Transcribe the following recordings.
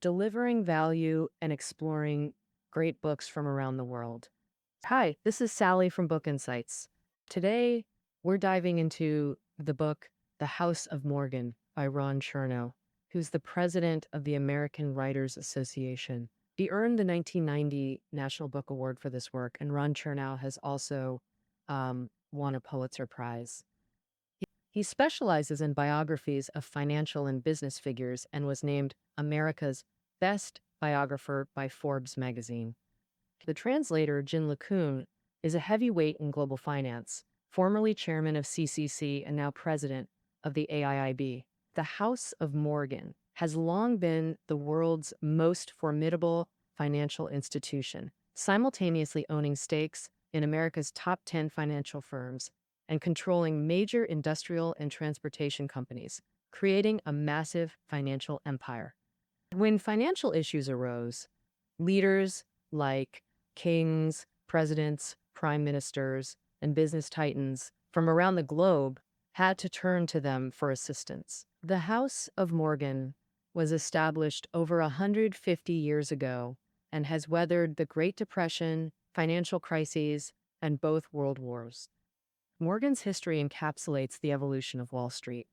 delivering value and exploring great books from around the world. Hi, this is Sally from Book Insights. Today, we're diving into the book The House of Morgan by Ron Chernow, who's the president of the American Writers Association. He earned the 1990 National Book Award for this work, and Ron Chernow has also won a Pulitzer Prize. He specializes in biographies of financial and business figures and was named America's Best Biographer by Forbes magazine. The translator, Jin LeCun, is a heavyweight in global finance, formerly chairman of CCC and now president of the AIIB. The House of Morgan has long been the world's most formidable financial institution, simultaneously owning stakes in America's top 10 financial firms and controlling major industrial and transportation companies, creating a massive financial empire. When financial issues arose, leaders like kings, presidents, prime ministers, and business titans from around the globe had to turn to them for assistance. The House of Morgan was established over 150 years ago and has weathered the Great Depression, financial crises, and both world wars. Morgan's history encapsulates the evolution of Wall Street.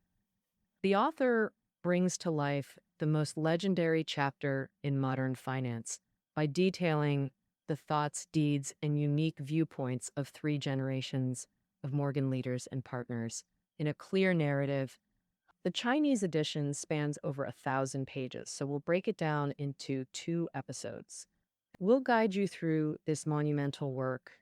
The author brings to life the most legendary chapter in modern finance by detailing the thoughts, deeds, and unique viewpoints of three generations of Morgan leaders and partners in a clear narrative. The Chinese edition spans over 1,000 pages, so we'll break it down into 2 episodes. We'll guide you through this monumental work.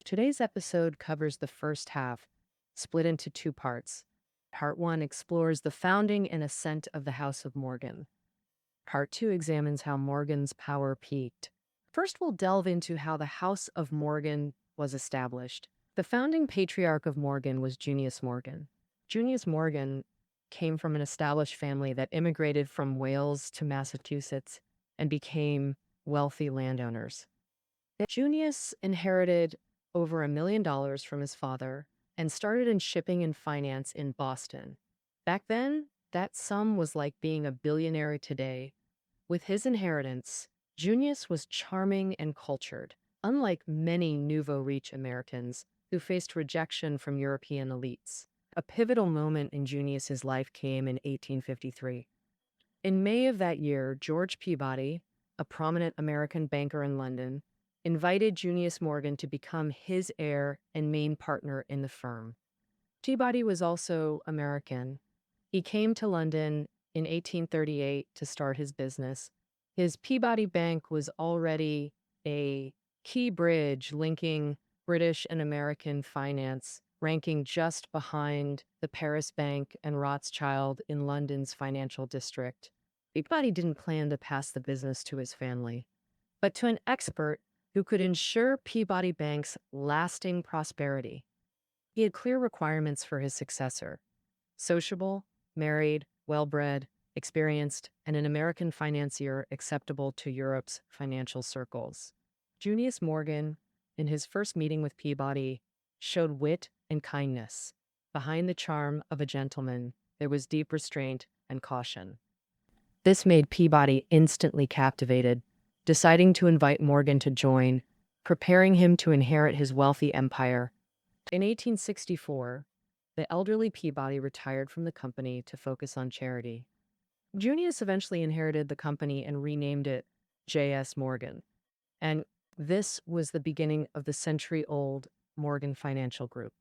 Today's episode covers the first half, split into 2 parts. Part 1 explores the founding and ascent of the House of Morgan. Part 2 examines how Morgan's power peaked. First, we'll delve into how the House of Morgan was established. The founding patriarch of Morgan was Junius Morgan. Junius Morgan came from an established family that immigrated from Wales to Massachusetts and became wealthy landowners. Junius inherited over $1 million from his father and started in shipping and finance in Boston. Back then, that sum was like being a billionaire today. With his inheritance, Junius was charming and cultured, unlike many nouveau riche Americans who faced rejection from European elites. A pivotal moment in Junius's life came in 1853. In May of that year, George Peabody, a prominent American banker in London, invited Junius Morgan to become his heir and main partner in the firm. Peabody was also American. He came to London in 1838 to start his business. His Peabody Bank was already a key bridge linking British and American finance, ranking just behind the Paris Bank and Rothschild in London's financial district. Peabody didn't plan to pass the business to his family, but to an expert who could ensure Peabody Bank's lasting prosperity. He had clear requirements for his successor: sociable, married, well-bred, experienced, and an American financier acceptable to Europe's financial circles. Junius Morgan, in his first meeting with Peabody, showed wit and kindness. Behind the charm of a gentleman, there was deep restraint and caution. This made Peabody instantly captivated, deciding to invite Morgan to join, preparing him to inherit his wealthy empire. In 1864, the elderly Peabody retired from the company to focus on charity. Junius eventually inherited the company and renamed it J.S. Morgan, and this was the beginning of the century-old Morgan Financial Group.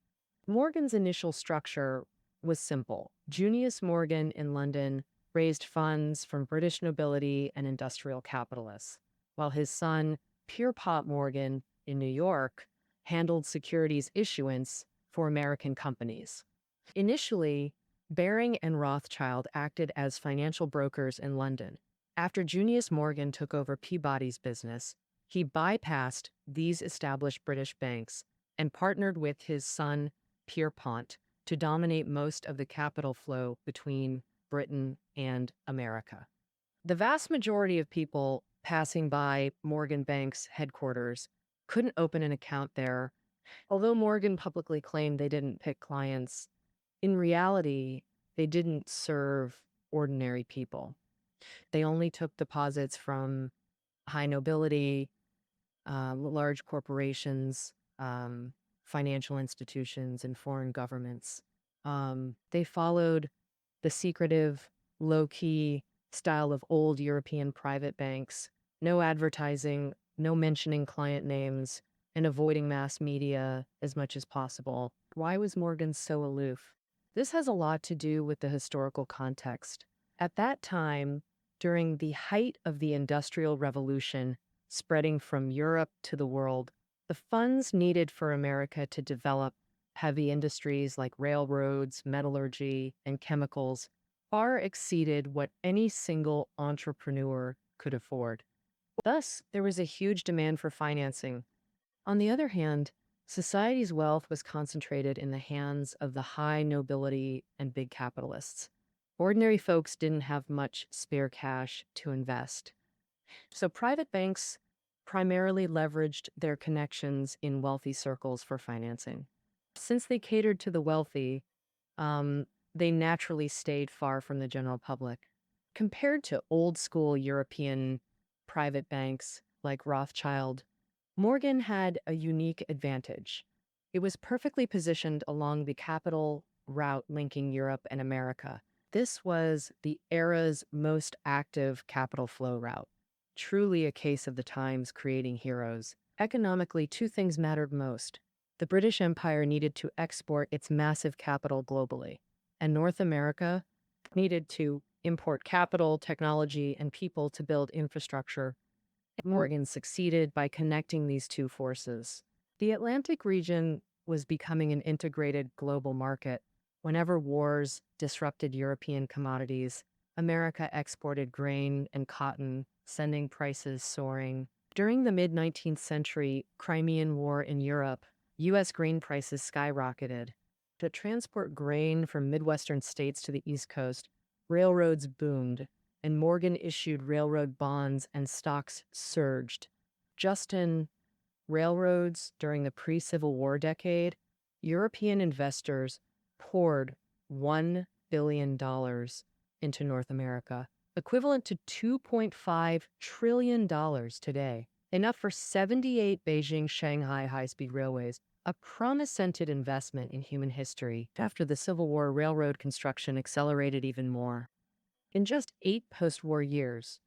Morgan's initial structure was simple. Junius Morgan in London raised funds from British nobility and industrial capitalists, while his son, Pierpont Morgan, in New York, handled securities issuance for American companies. Initially, Baring and Rothschild acted as financial brokers in London. After Junius Morgan took over Peabody's business, he bypassed these established British banks and partnered with his son, Pierpont, to dominate most of the capital flow between Britain and America. The vast majority of people passing by Morgan Bank's headquarters couldn't open an account there. Although Morgan publicly claimed they didn't pick clients, in reality, they didn't serve ordinary people. They only took deposits from high nobility, large corporations, financial institutions, and foreign governments. They followed the secretive, low key style of old European private banks, no advertising, no mentioning client names, and avoiding mass media as much as possible. Why was Morgan so aloof? This has a lot to do with the historical context. At that time, during the height of the Industrial Revolution, spreading from Europe to the world, the funds needed for America to develop heavy industries like railroads, metallurgy, and chemicals far exceeded what any single entrepreneur could afford. Thus, there was a huge demand for financing. On the other hand, society's wealth was concentrated in the hands of the high nobility and big capitalists. Ordinary folks didn't have much spare cash to invest. So private banks primarily leveraged their connections in wealthy circles for financing. Since they catered to the wealthy, um, they naturally stayed far from the general public. Compared to old school European private banks like Rothschild, Morgan had a unique advantage. It was perfectly positioned along the capital route linking Europe and America. This was the era's most active capital flow route. Truly a case of the times creating heroes. Economically, two things mattered most. The British Empire needed to export its massive capital globally, and North America needed to import capital, technology, and people to build infrastructure. Morgan succeeded by connecting these two forces. The Atlantic region was becoming an integrated global market. Whenever wars disrupted European commodities, America exported grain and cotton, sending prices soaring. During the mid-19th century Crimean War in Europe, U.S. grain prices skyrocketed. To transport grain from Midwestern states to the East Coast, railroads boomed, and Morgan issued railroad bonds and stocks surged. Just in railroads during the pre-Civil War decade, European investors poured $1 billion into North America, equivalent to $2.5 trillion today, enough for 78 Beijing-Shanghai high-speed railways, a promise-scented investment in human history. After the Civil War, railroad construction accelerated even more. In just 8 post-war years,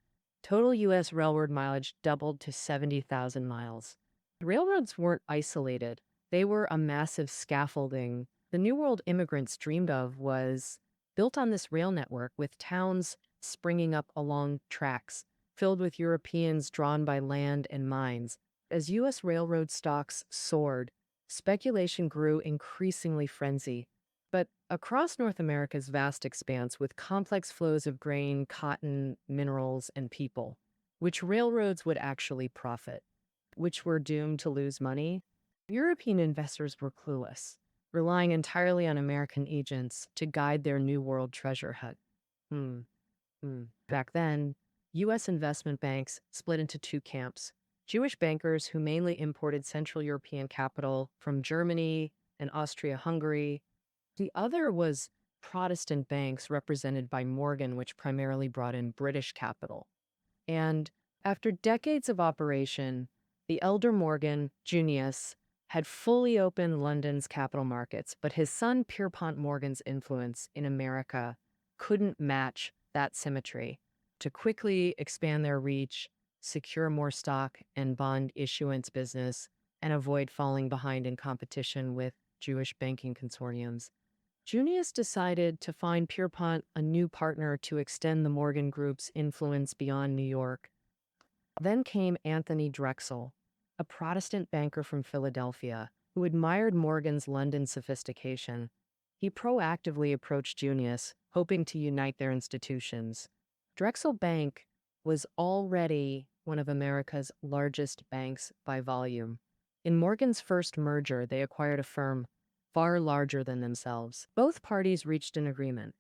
total U.S. railroad mileage doubled to 70,000 miles. Railroads weren't isolated. They were a massive scaffolding. The New World immigrants dreamed of was built on this rail network, with towns springing up along tracks, filled with Europeans drawn by land and mines. As U.S. railroad stocks soared, speculation grew increasingly frenzied. But across North America's vast expanse, with complex flows of grain, cotton, minerals, and people, which railroads would actually profit, which were doomed to lose money, European investors were clueless, relying entirely on American agents to guide their New World treasure hunt. Back then, U.S. investment banks split into two camps: Jewish bankers who mainly imported Central European capital from Germany and Austria-Hungary. The other was Protestant banks represented by Morgan, which primarily brought in British capital. And after decades of operation, the elder Morgan, Junius, had fully opened London's capital markets, but his son Pierpont Morgan's influence in America couldn't match that symmetry. To quickly expand their reach, secure more stock and bond issuance business, and avoid falling behind in competition with Jewish banking consortiums, Junius decided to find Pierpont a new partner to extend the Morgan Group's influence beyond New York. Then came Anthony Drexel, a Protestant banker from Philadelphia who admired Morgan's London sophistication. He proactively approached Junius, hoping to unite their institutions. Drexel Bank was already one of America's largest banks by volume. In Morgan's first merger, they acquired a firm far larger than themselves. Both parties reached an agreement.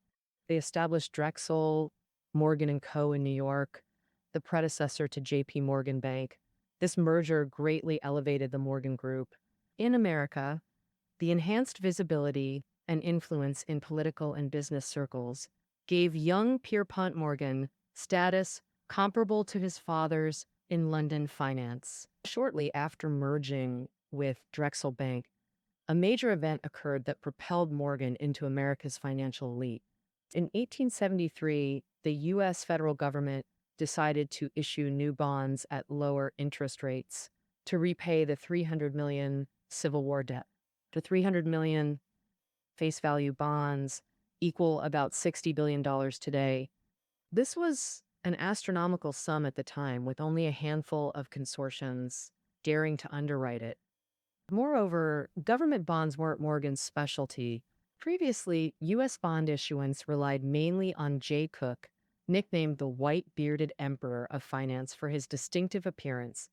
They established Drexel, Morgan and Co. in New York, the predecessor to J.P. Morgan Bank. This merger greatly elevated the Morgan Group. In America, the enhanced visibility and influence in political and business circles gave young Pierpont Morgan status comparable to his father's in London finance. Shortly after merging with Drexel Bank, a major event occurred that propelled Morgan into America's financial elite. In 1873, the U.S. federal government decided to issue new bonds at lower interest rates to repay the $300 million Civil War debt. The $300 million face value bonds equal about $60 billion today. This was an astronomical sum at the time, with only a handful of consortiums daring to underwrite it. Moreover, government bonds weren't Morgan's specialty. Previously, U.S. bond issuance relied mainly on Jay Cooke, nicknamed the White-Bearded Emperor of Finance for his distinctive appearance.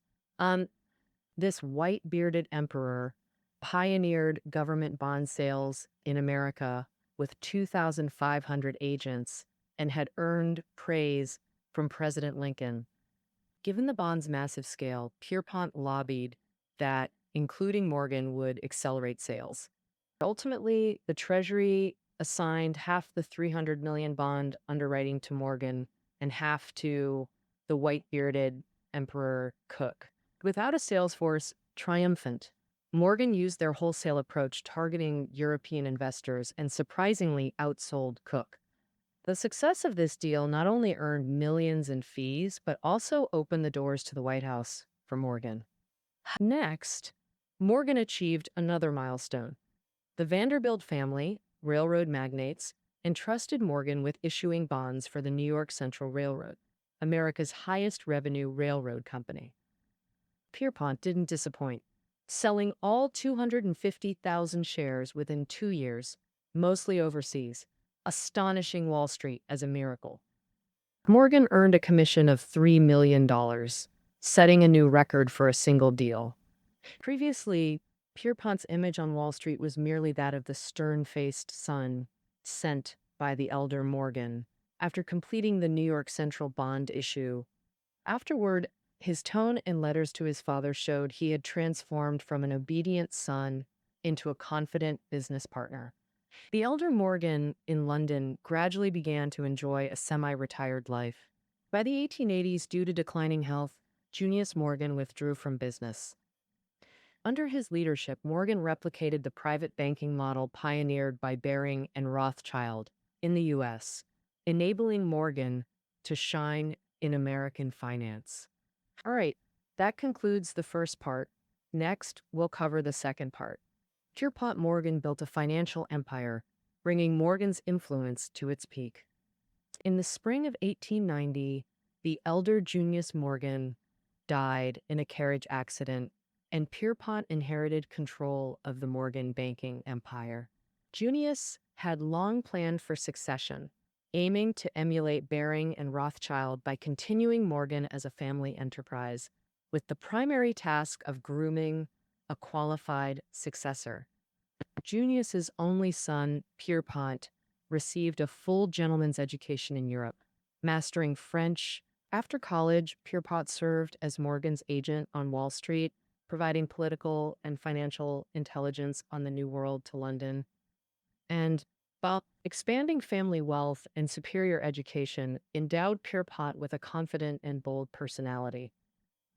This white-bearded emperor pioneered government bond sales in America with 2,500 agents and had earned praise from President Lincoln. Given the bond's massive scale, Pierpont lobbied that including Morgan would accelerate sales. Ultimately, the Treasury assigned half the $300 million bond underwriting to Morgan and half to the white-bearded Emperor Cooke. Without a sales force triumphant, Morgan used their wholesale approach targeting European investors and surprisingly outsold Cooke. The success of this deal not only earned millions in fees, but also opened the doors to the White House for Morgan. Next, Morgan achieved another milestone. The Vanderbilt family, railroad magnates, entrusted Morgan with issuing bonds for the New York Central Railroad, America's highest revenue railroad company. Pierpont didn't disappoint, selling all 250,000 shares within 2 years, mostly overseas, astonishing Wall Street as a miracle. Morgan earned a commission of $3 million, setting a new record for a single deal. Previously, Pierpont's image on Wall Street was merely that of the stern-faced son sent by the elder Morgan after completing the New York Central bond issue. Afterward, his tone and letters to his father showed he had transformed from an obedient son into a confident business partner. The elder Morgan in London gradually began to enjoy a semi-retired life. By the 1880s, due to declining health, Junius Morgan withdrew from business. Under his leadership, Morgan replicated the private banking model pioneered by Baring and Rothschild in the U.S., enabling Morgan to shine in American finance. All right, that concludes the first part. Next, we'll cover the second part. Pierpont Morgan built a financial empire, bringing Morgan's influence to its peak. In the spring of 1890, the elder Junius Morgan died in a carriage accident, and Pierpont inherited control of the Morgan banking empire. Junius had long planned for succession, aiming to emulate Baring and Rothschild by continuing Morgan as a family enterprise, with the primary task of grooming a qualified successor. Junius's only son, Pierpont, received a full gentleman's education in Europe, mastering French. After college, Pierpont served as Morgan's agent on Wall Street, providing political and financial intelligence on the New World to London. And while expanding family wealth and superior education endowed Pierpont with a confident and bold personality.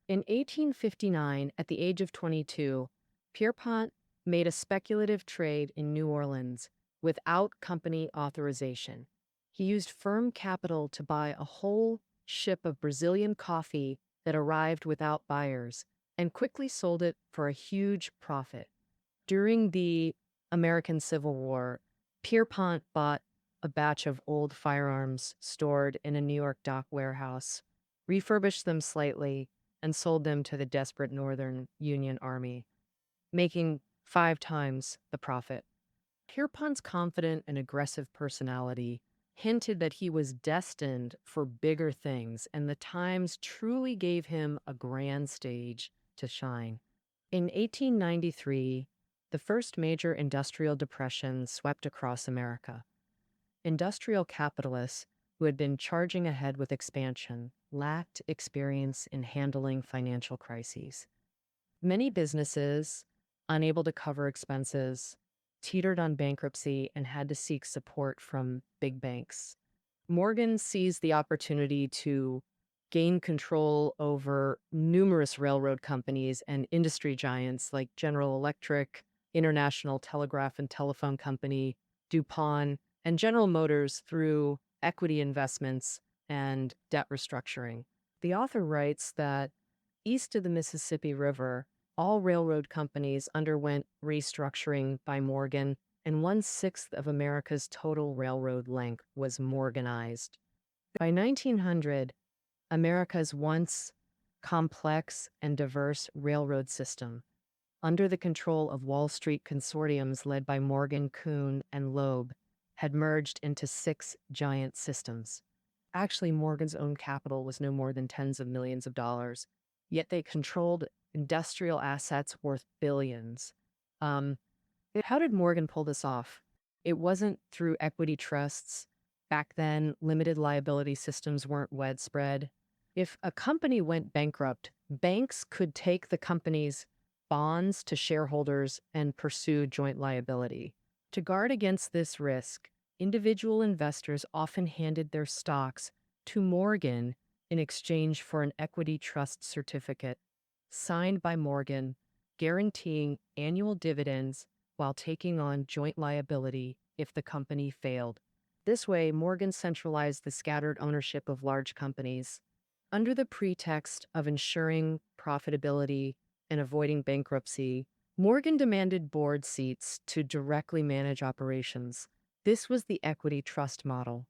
In 1859, at the age of 22, Pierpont made a speculative trade in New Orleans without company authorization. He used firm capital to buy a whole ship of Brazilian coffee that arrived without buyers and quickly sold it for a huge profit. During the American Civil War, Pierpont bought a batch of old firearms stored in a New York dock warehouse, refurbished them slightly, and sold them to the desperate Northern Union Army, making 5 times the profit. Pierpont's confident and aggressive personality hinted that he was destined for bigger things, and the Times truly gave him a grand stage to shine. In 1893, the first major industrial depression swept across America. Industrial capitalists who had been charging ahead with expansion lacked experience in handling financial crises. Many businesses, unable to cover expenses, teetered on bankruptcy and had to seek support from big banks. Morgan seized the opportunity to gain control over numerous railroad companies and industry giants like General Electric, International Telegraph and Telephone Company, DuPont, and General Motors through equity investments and debt restructuring. The author writes that east of the Mississippi River, all railroad companies underwent restructuring by Morgan, and 1/6 of America's total railroad length was Morganized. By 1900, America's once complex and diverse railroad system, under the control of Wall Street consortiums led by Morgan, Kuhn, and Loeb, had merged into 6 giant systems. Actually, Morgan's own capital was no more than tens of millions of dollars, yet they controlled industrial assets worth billions. Um, how did Morgan pull this off? It wasn't through equity trusts. Back then, limited liability systems weren't widespread. If a company went bankrupt, banks could take the company's bonds to shareholders and pursue joint liability. To guard against this risk, individual investors often handed their stocks to Morgan in exchange for an equity trust certificate signed by Morgan, guaranteeing annual dividends while taking on joint liability if the company failed. This way, Morgan centralized the scattered ownership of large companies. Under the pretext of ensuring profitability and avoiding bankruptcy, Morgan demanded board seats to directly manage operations. This was the equity trust model.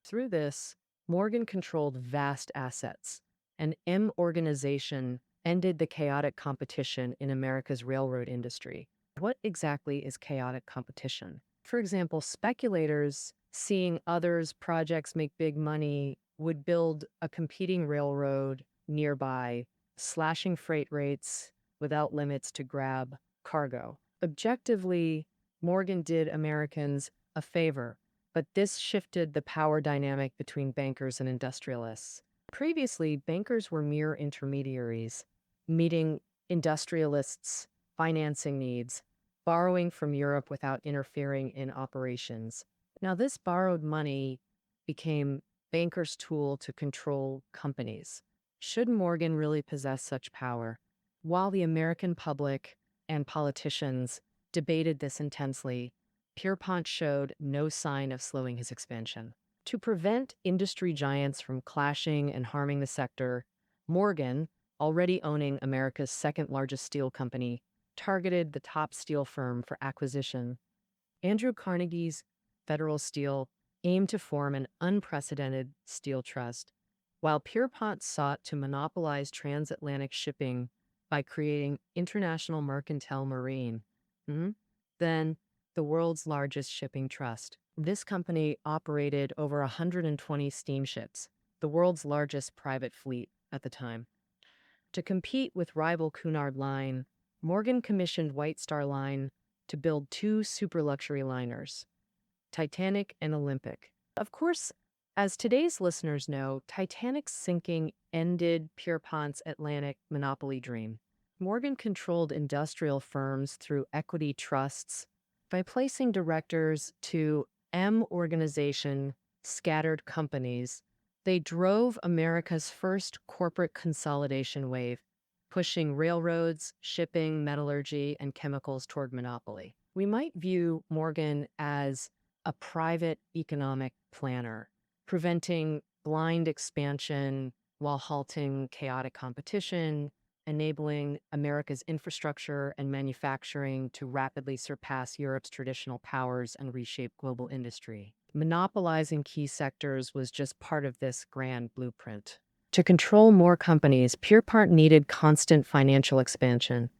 Through this, Morgan controlled vast assets, and M organization ended the chaotic competition in America's railroad industry. What exactly is chaotic competition? For example, speculators seeing others' projects make big money would build a competing railroad nearby, slashing freight rates without limits to grab cargo. Objectively, Morgan did Americans a favor, but this shifted the power dynamic between bankers and industrialists. Previously, bankers were mere intermediaries, meeting industrialists' financing needs, borrowing from Europe without interfering in operations. Now, this borrowed money became bankers' tool to control companies. Should Morgan really possess such power? While the American public and politicians debated this intensely, Pierpont showed no sign of slowing his expansion. To prevent industry giants from clashing and harming the sector, Morgan, already owning America's second largest steel company, targeted the top steel firm for acquisition. Andrew Carnegie's Federal Steel aimed to form an unprecedented steel trust, while Pierpont sought to monopolize transatlantic shipping by creating International Mercantile Marine. Then, the world's largest shipping trust. This company operated over 120 steamships, the world's largest private fleet at the time. To compete with rival Cunard Line, Morgan commissioned White Star Line to build 2 super luxury liners, Titanic and Olympic. Of course, as today's listeners know, Titanic's sinking ended Pierpont's Atlantic monopoly dream. Morgan controlled industrial firms through equity trusts by placing directors to M organization scattered companies. They drove America's first corporate consolidation wave, pushing railroads, shipping, metallurgy, and chemicals toward monopoly. We might view Morgan as a private economic planner, preventing blind expansion while halting chaotic competition, enabling America's infrastructure and manufacturing to rapidly surpass Europe's traditional powers and reshape global industry. Monopolizing key sectors was just part of this grand blueprint. To control more companies, Pierpont needed constant financial expansion.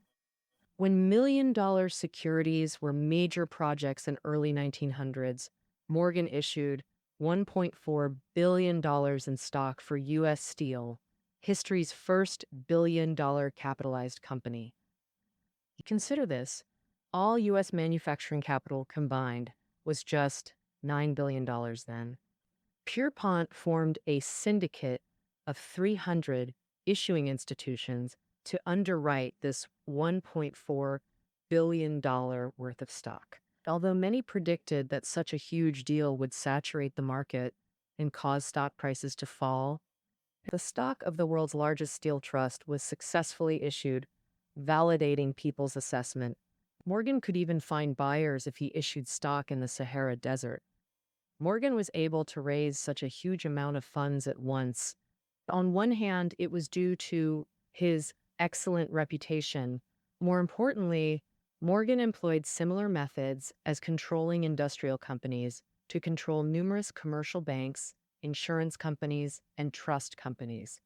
When million-dollar securities were major projects in early 1900s, Morgan issued $1.4 billion in stock for U.S. Steel, history's first billion-dollar capitalized company. Consider this, all U.S. manufacturing capital combined was just $9 billion then. Pierpont formed a syndicate of 300 issuing institutions to underwrite this $1.4 billion worth of stock. Although many predicted that such a huge deal would saturate the market, and caused stock prices to fall. The stock of the world's largest steel trust was successfully issued, validating people's assessment. Morgan could even find buyers if he issued stock in the Sahara Desert. Morgan was able to raise such a huge amount of funds at once. On one hand, it was due to his excellent reputation. More importantly, Morgan employed similar methods as controlling industrial companies to control numerous commercial banks, insurance companies, and trust companies.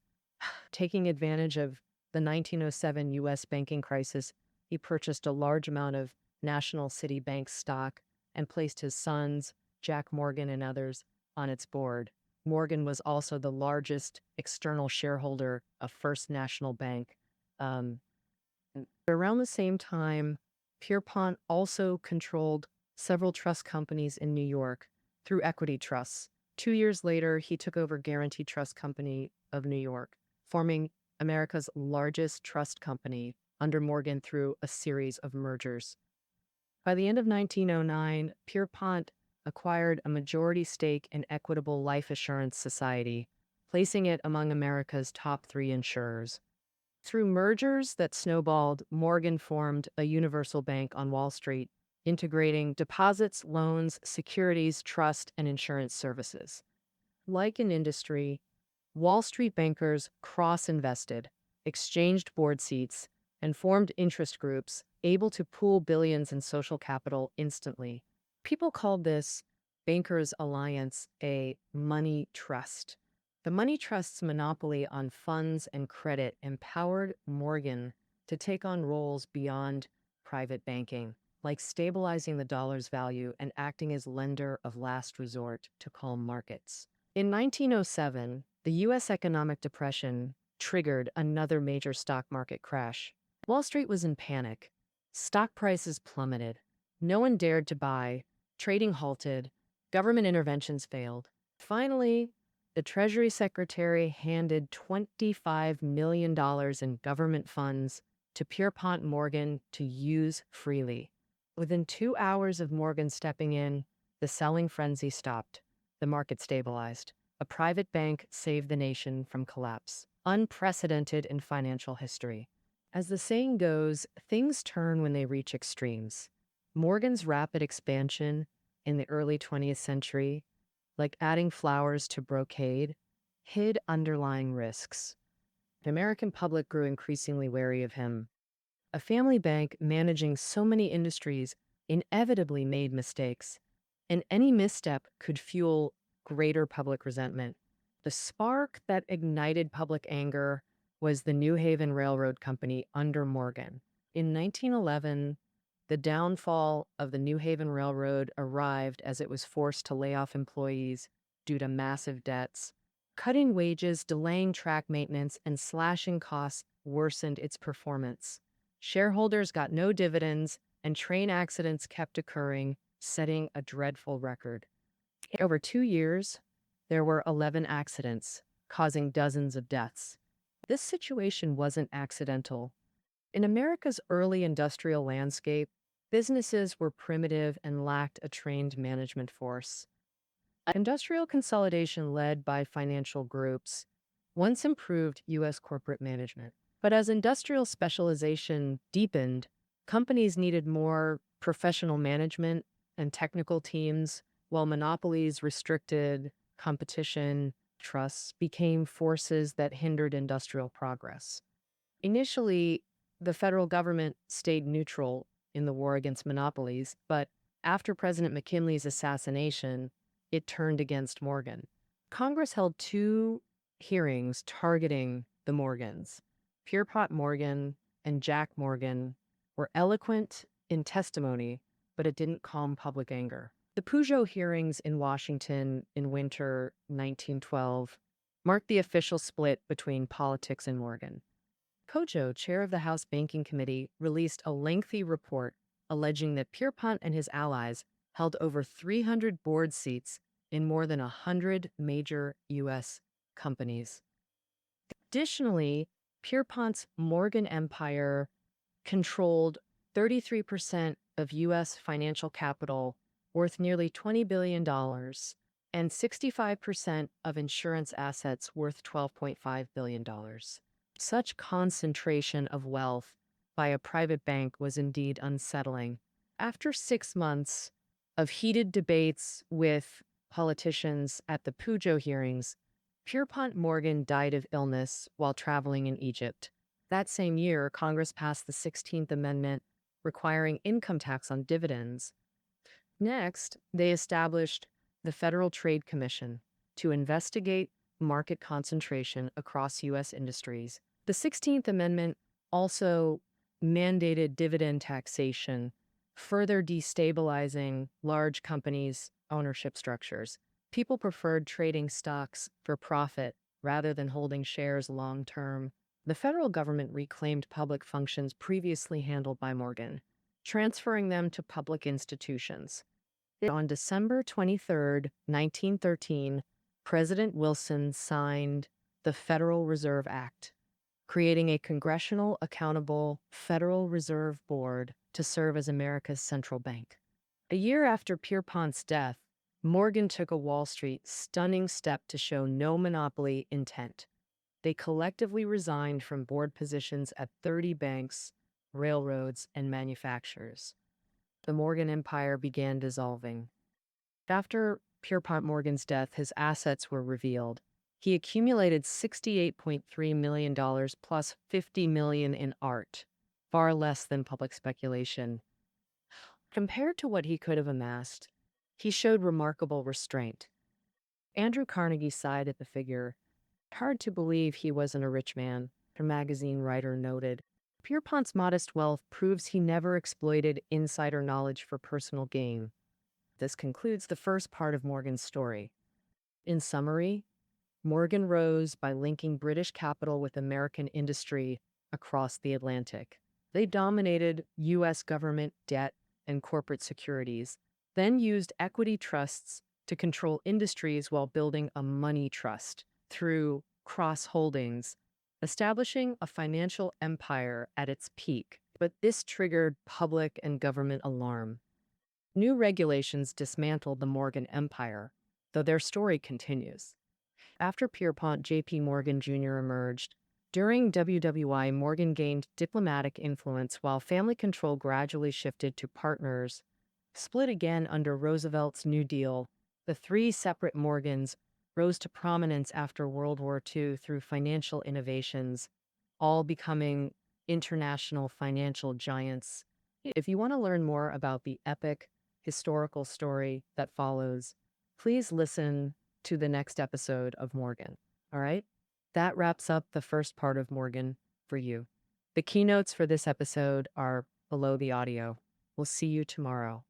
Taking advantage of the 1907 U.S. banking crisis, he purchased a large amount of National City Bank stock and placed his sons, Jack Morgan and others, on its board. Morgan was also the largest external shareholder of First National Bank. Around the same time, Pierpont also controlled several trust companies in New York through equity trusts. 2 years later, he took over Guarantee Trust Company of New York, forming America's largest trust company under Morgan through a series of mergers. By the end of 1909, Pierpont acquired a majority stake in Equitable Life Assurance Society, placing it among America's top 3 insurers. Through mergers that snowballed, Morgan formed a universal bank on Wall Street, integrating deposits, loans, securities, trust, and insurance services. Like in industry, Wall Street bankers cross-invested, exchanged board seats, and formed interest groups, able to pool billions in social capital instantly. People called this bankers' alliance a money trust. The money trust's monopoly on funds and credit empowered Morgan to take on roles beyond private banking, like stabilizing the dollar's value and acting as lender of last resort to calm markets. In 1907, the U.S. economic depression triggered another major stock market crash. Wall Street was in panic. Stock prices plummeted. No one dared to buy. Trading halted. Government interventions failed. Finally, the Treasury Secretary handed $25 million in government funds to Pierpont Morgan to use freely. Within 2 hours of Morgan stepping in, the selling frenzy stopped. The market stabilized. A private bank saved the nation from collapse. Unprecedented in financial history. As the saying goes, things turn when they reach extremes. Morgan's rapid expansion in the early 20th century, like adding flowers to brocade, hid underlying risks. The American public grew increasingly wary of him. A family bank managing so many industries inevitably made mistakes, and any misstep could fuel greater public resentment. The spark that ignited public anger was the New Haven Railroad Company under Morgan. In 1911, the downfall of the New Haven Railroad arrived as it was forced to lay off employees due to massive debts. Cutting wages, delaying track maintenance, and slashing costs worsened its performance. Shareholders got no dividends, and train accidents kept occurring, setting a dreadful record. Over 2 years, there were 11 accidents, causing dozens of deaths. This situation wasn't accidental. In America's early industrial landscape, businesses were primitive and lacked a trained management force. Industrial consolidation led by financial groups once improved U.S. corporate management. But as industrial specialization deepened, companies needed more professional management and technical teams, while monopolies restricted competition. Trusts became forces that hindered industrial progress. Initially, the federal government stayed neutral in the war against monopolies, but after President McKinley's assassination, it turned against Morgan. Congress held 2 hearings targeting the Morgans. Pierpont Morgan and Jack Morgan were eloquent in testimony, but it didn't calm public anger. The Peugeot hearings in Washington in winter 1912 marked the official split between politics and Morgan. Peugeot, chair of the House Banking Committee, released a lengthy report alleging that Pierpont and his allies held over 300 board seats in more than 100 major U.S. companies. Additionally, Pierpont's Morgan empire controlled 33% of U.S. financial capital worth nearly $20 billion. and 65% of insurance assets worth $12.5 billion. Such concentration of wealth by a private bank was indeed unsettling. After 6 months of heated debates with politicians at the Pujo hearings, Pierpont Morgan died of illness while traveling in Egypt. That same year, Congress passed the 16th Amendment requiring income tax on dividends. Next, they established the Federal Trade Commission to investigate market concentration across U.S. industries. The 16th Amendment also mandated dividend taxation, further destabilizing large companies' ownership structures. People preferred trading stocks for profit rather than holding shares long term. The federal government reclaimed public functions previously handled by Morgan, transferring them to public institutions. On December 23, 1913, President Wilson signed the Federal Reserve Act, creating a congressional accountable Federal Reserve Board to serve as America's central bank. A year after Pierpont's death, Morgan took a Wall Street stunning step to show no monopoly intent. They collectively resigned from board positions at 30 banks, railroads, and manufacturers. The Morgan Empire began dissolving. After Pierpont Morgan's death, his assets were revealed. He accumulated $68.3 million plus $50 million in art, far less than public speculation. Compared to what he could have amassed, he showed remarkable restraint. Andrew Carnegie sighed at the figure. Hard to believe he wasn't a rich man, a magazine writer noted. Pierpont's modest wealth proves he never exploited insider knowledge for personal gain. This concludes the first part of Morgan's story. In summary, Morgan rose by linking British capital with American industry across the Atlantic. They dominated U.S. government debt and corporate securities, then used equity trusts to control industries while building a money trust through cross-holdings, establishing a financial empire at its peak. But this triggered public and government alarm. New regulations dismantled the Morgan Empire, though their story continues. After Pierpont, J.P. Morgan Jr. emerged. During WWI, Morgan gained diplomatic influence while family control gradually shifted to partners. Split again under Roosevelt's New Deal, the three separate Morgans rose to prominence after World War II through financial innovations, all becoming international financial giants. If you want to learn more about the epic historical story that follows, please listen to the next episode of Morgan. All right? That wraps up the first part of Morgan for you. The keynotes for this episode are below the audio. We'll see you tomorrow.